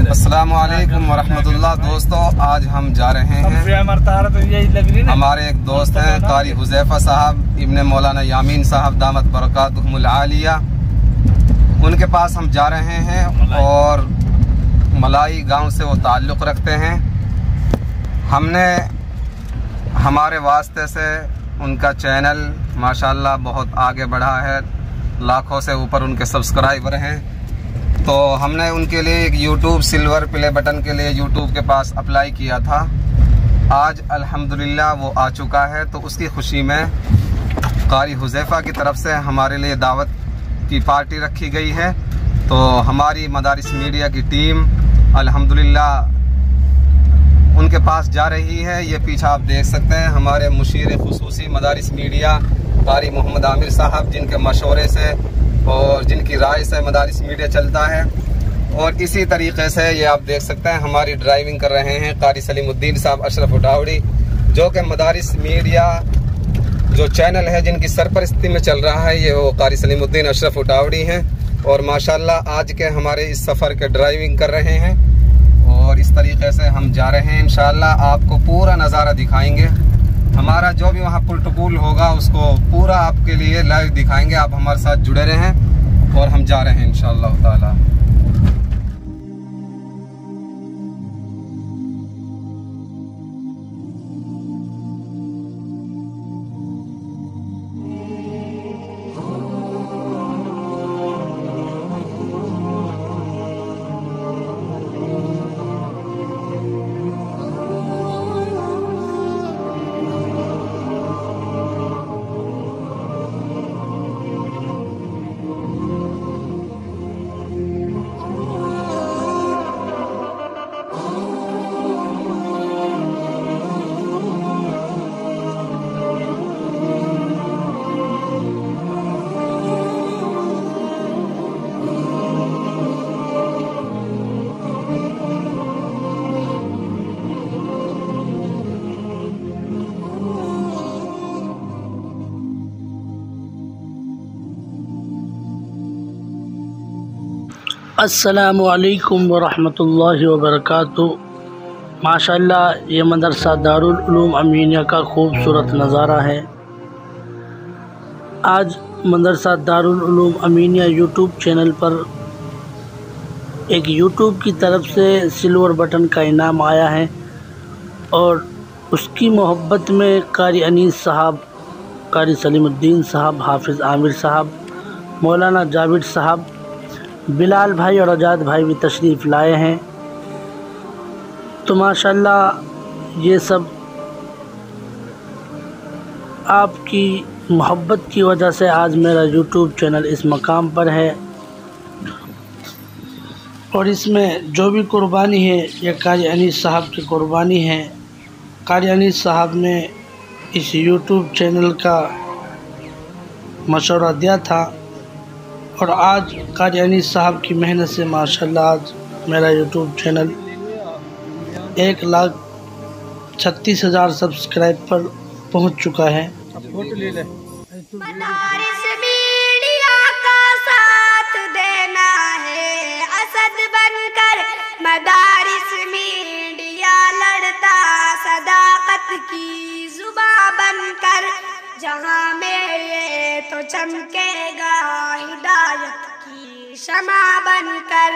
अस्सलामु अलैकुम वरहमतुल्लाह। दोस्तों, आज हम जा रहे हैं, हमारे एक दोस्त हैं कारी हुज़ैफा साहब इब्ने मौलाना यामीन साहब दामत बरकातुहुमुल आलिया, उनके पास हम जा रहे हैं और मलाई गांव से वो ताल्लुक़ रखते हैं। हमने हमारे वास्ते से उनका चैनल माशाल्लाह बहुत आगे बढ़ा है, लाखों से ऊपर उनके सब्सक्राइबर हैं। तो हमने उनके लिए एक यूट्यूब सिल्वर प्ले बटन के लिए यूट्यूब के पास अप्लाई किया था। आज अल्हम्दुलिल्लाह वो आ चुका है। तो उसकी खुशी में कारी हुज़ैफा की तरफ से हमारे लिए दावत की पार्टी रखी गई है। तो हमारी मदारिस मीडिया की टीम अल्हम्दुलिल्लाह उनके पास जा रही है। ये पीछे आप देख सकते हैं हमारे मुशीर खुसूसी मदारिस मीडिया कारी मोहम्मद आमिर साहब, जिनके मशवरे से और जिनकी राय से मदारिस मीडिया चलता है। और इसी तरीके से ये आप देख सकते हैं हमारी ड्राइविंग कर रहे हैं कारी सलीमुद्दीन साहब अशरफ उटावड़ी, जो कि मदारिस मीडिया जो चैनल है जिनकी सरपरस्ती में चल रहा है, ये वो कारी सलीमुद्दीन अशरफ उटावड़ी हैं। और माशाल्लाह आज के हमारे इस सफ़र के ड्राइविंग कर रहे हैं और इस तरीके से हम जा रहे हैं। इंशाल्लाह आपको पूरा नज़ारा दिखाएंगे। हमारा जो भी वहाँ पुल टू पुल होगा उसको पूरा आपके लिए लाइव दिखाएंगे। आप हमारे साथ जुड़े रहें और हम जा रहे हैं इंशाअल्लाह ताला। अस्सलामु अलैकुम वरहमतुल्लाहि वबरकातुहू। माशाअल्लाह ये मदरसा दारुल उलूम अमीनिया का खूबसूरत नज़ारा है। आज मदरसा Darul Uloom anaemia YouTube channel पर एक यूट्यूब की तरफ से सिल्वर बटन का इनाम आया है और उसकी मोहब्बत में कारी अनीस साहब, कारी सलीमुद्दीन साहब, हाफिज़ आमिर साहब, मौलाना जावेद साहब, बिलाल भाई और आज़ाद भाई भी तशरीफ़ लाए हैं। तो माशाल्लाह ये सब आपकी मोहब्बत की वजह से आज मेरा यूट्यूब चैनल इस मकाम पर है और इसमें जो भी कुर्बानी है ये कारी अनीस साहब की कुर्बानी है। कारी अनीस साहब ने इस यूट्यूब चैनल का मशवरा दिया था और आज कारी अनीस साहब की मेहनत से माशाल्लाह आज मेरा यूट्यूब चैनल 1,36,000 सब्सक्राइब पर पहुंच चुका है। मदारिस मीडिया का साथ देना है असद बनकर, मदारिस मीडिया लड़ता सदाकत की जुबां बनकर। जहाँ में ये तो चमकेगा हिदायत की शमा बनकर।